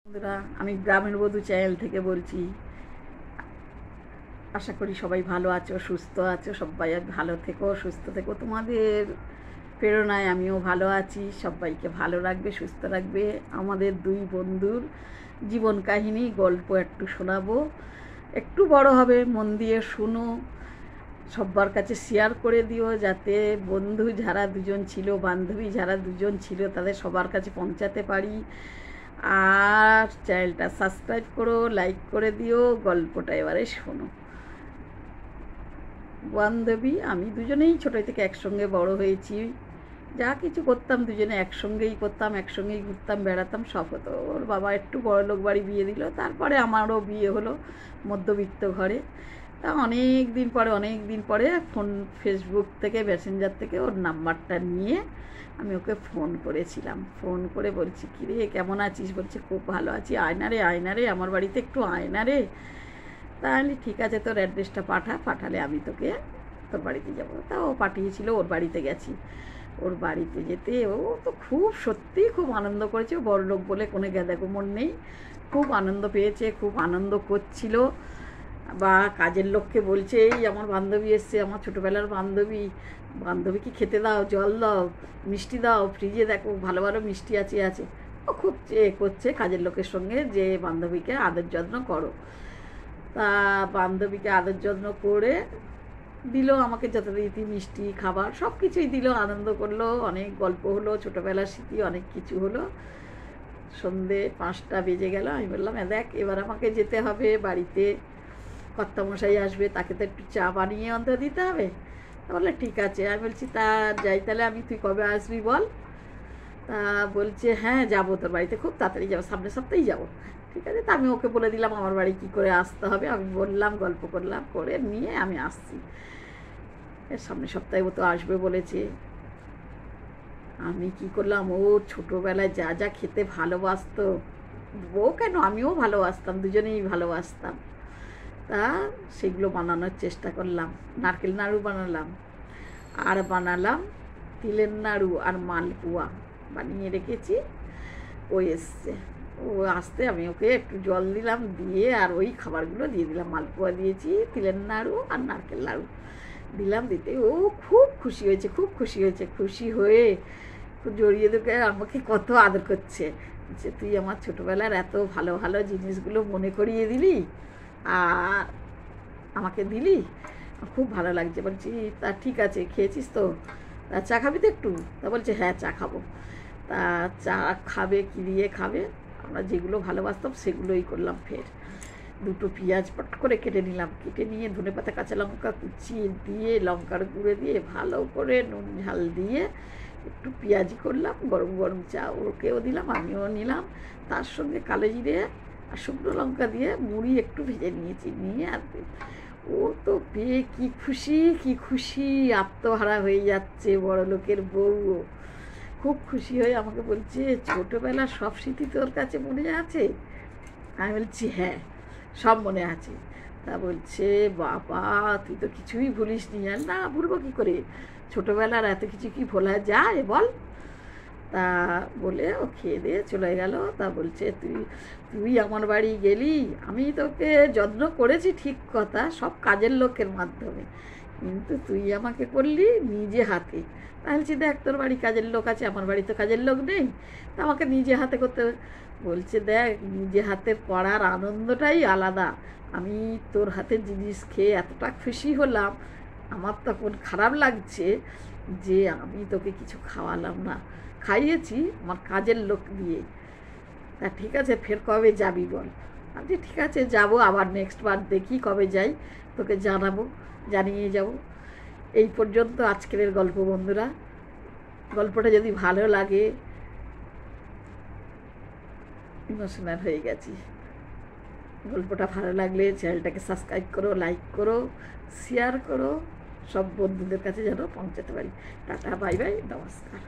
বন্ধুরা, আমি গ্রামের বধূ চ্যানেল থেকে বলছি। আশা করি সবাই ভালো আছো, সুস্থ আছো। সবাই ভালো থেকো, সুস্থ থেকো। তোমাদের প্রেরণায় আমিও ভালো আছি। সবাইকে ভালো রাখবে, সুস্থ রাখবে। আমাদের দুই বন্ধুর জীবন কাহিনী গল্প একটু শোনাবো। একটু বড় হবে, মন দিয়ে শুনো। সবার কাছে শেয়ার করে দিও, যাতে বন্ধু যারা দুজন ছিল, বান্ধবী যারা দুজন ছিল, তাদের সবার কাছে পৌঁছাতে পারি। আর চ্যানেলটা সাবস্ক্রাইব করো, লাইক করে দিও। গল্পটা এবারে শোনো। বান্ধবী আমি দুজনেই ছোটো থেকে একসঙ্গে বড় হয়েছি। যা কিছু করতাম দুজনে একসঙ্গেই করতাম, একসঙ্গেই ঘুরতাম, বেড়াতাম, সব হতো। ওর বাবা একটু বড়লোক বাড়ি বিয়ে দিল, তারপরে আমারও বিয়ে হলো মধ্যবিত্ত ঘরে। তা অনেক দিন পরে ফেসবুক থেকে, মেসেঞ্জার থেকে ওর নাম্বারটা নিয়ে আমি ওকে ফোন করেছিলাম। ফোন করে বলছি, কিরে কেমন আছিস? বলছে, খুব ভালো আছি। আয়না রে আমার বাড়িতে একটু আয়না রে। তাহলে ঠিক আছে, তোর অ্যাড্রেসটা পাঠালে আমি তোকে তোর বাড়িতে যাবো। তা ও পাঠিয়েছিল, ওর বাড়িতে গেছি। ওর বাড়িতে যেতে ও তো সত্যিই খুব আনন্দ করেছে। বড়লোক বলে কোনো গেদাগুমর নেই। খুব আনন্দ পেয়েছে, খুব আনন্দ করছিল। বা কাজের লোককে বলছে, এই আমার বান্ধবী এসছে, আমার ছোটোবেলার বান্ধবীকে খেতে দাও, জল দাও, মিষ্টি দাও, ফ্রিজে দেখো ভালো ভালো মিষ্টি আছে। ও খুব করছে কাজের লোকের সঙ্গে যে বান্ধবীকে আদর যত্ন করো। তা বান্ধবীকে আদর যত্ন করে দিল আমাকে যথারীতি মিষ্টি খাবার সব কিছুই দিল। আনন্দ করলো, অনেক গল্প হলো, ছোটোবেলার স্মৃতি অনেক কিছু হলো। সন্ধে 5টা বেজে গেল। আমি বললাম, দেখ এবার আমাকে যেতে হবে বাড়িতে, কর্তামশাই আসবে, তাকে তো একটু চা বানিয়ে অন্তত দিতে হবে। তা বললে ঠিক আছে। আমি বলছি, তা যাই তাহলে আমি, তুই কবে আসবি বল? তা বলছে, হ্যাঁ যাবো তোর বাড়িতে, খুব তাড়াতাড়ি যাবো, সামনের সপ্তাহেই যাবো। ঠিক আছে। তা আমি ওকে বলে দিলাম আমার বাড়ি কী করে আসতে হবে। আমি বললাম, গল্প করলাম, করে নিয়ে আমি আসছি। সামনের সপ্তাহে ও তো আসবে বলেছে। আমি কি করলাম, ও ছোটোবেলায় যা যা খেতে ভালোবাসতো, ও কেন আমিও ভালোবাসতাম, দুজনেই ভালোবাসতাম। তা সেগুলো বানানোর চেষ্টা করলাম। নারকেল নাড়ু বানালাম, আর বানালাম তিলের নাড়ু আর মালপোয়া বানিয়ে রেখেছি। ও এসছে, ও আসতে আমি ওকে একটু জল দিলাম, দিয়ে আর ওই খাবারগুলো দিয়ে দিলাম। মালপোয়া দিয়েছি, তিলের নাড়ু আর নারকেল নাড়ু দিলাম। দিতে ও খুব খুশি হয়েছে, খুশি হয়ে জড়িয়ে ধরে আমাকে কত আদর করছে। যে তুই আমার ছোটোবেলার এত ভালো ভালো জিনিসগুলো মনে করিয়ে দিলি আর আমাকে দিলি, খুব ভালো লাগছে। বলছি, তা ঠিক আছে, খেয়েছিস তো? তা চা খাবি তো একটু? তা বলছে, হ্যাঁ চা খাবো। তা চা খাবে, কী দিয়ে খাবে? আমরা যেগুলো ভালোবাসতাম সেগুলোই করলাম। ফের 2টো পেঁয়াজ পট করে কেটে নিলাম, কেটে নিয়ে ধনেপাতা কাঁচা লঙ্কা কুচিয়ে দিয়ে, লঙ্কার গুঁড়ো দিয়ে, ভালো করে নুন ঝাল দিয়ে একটু পেঁয়াজি করলাম। গরম গরম চা ওকেও দিলাম, আমিও নিলাম। তার সঙ্গে কালো জিরে আর শুকনো লঙ্কা দিয়ে মুড়ি একটু ভেজে নিয়েছি, নিয়ে আর ও তো পেয়ে কি খুশি, আত্মহারা হয়ে যাচ্ছে। বড় লোকের বউ খুব খুশি হয়ে আমাকে বলছে, ছোটোবেলার সব স্মৃতি তোর কাছে মনে আছে? আমি বলছি, হ্যাঁ সব মনে আছে। তা বলছে, বাবা তুই তো কিছুই ভুলিস নি। আর না, ভুলবো কী করে, ছোটোবেলার এত কিছু কি ভোলা যায় বল? তা বলে ও খেয়ে দিয়ে চলে গেল। তা বলছে, তুই আমার বাড়ি গেলি, আমি তোকে যত্ন করেছি ঠিক কথা, সব কাজের লোকের মাধ্যমে, কিন্তু তুই আমাকে করলি নিজে হাতে। তাহলে দেখ, তোর বাড়ি কাজের লোক আছে, আমার বাড়ি তো কাজের লোক নেই, তা আমাকে নিজে হাতে করতে। বলছে, দেখ নিজে হাতে করার আনন্দটাই আলাদা। আমি তোর হাতের জিনিস খেয়ে এতটা খুশি হলাম, আমার তখন খারাপ লাগছে যে আমি তোকে কিছু খাওয়ালাম না, খাইয়েছি আমার কাজের লোক দিয়ে। তা ঠিক আছে, ফের কবে যাবি বল? আমি ঠিক আছে যাবো, আবার নেক্সট বার দেখি কবে যাই, তোকে জানিয়ে যাব। এই পর্যন্ত আজকের গল্প বন্ধুরা। গল্পটা যদি ভালো লাগে, ইমোশনাল হয়ে গেছি। গল্পটা ভালো লাগলে চ্যানেলটাকে সাবস্ক্রাইব করো, লাইক করো, শেয়ার করো, সব বন্ধুদের কাছে যেন পৌঁছাতে পারি। টাটা, বাই বাই, নমস্কার।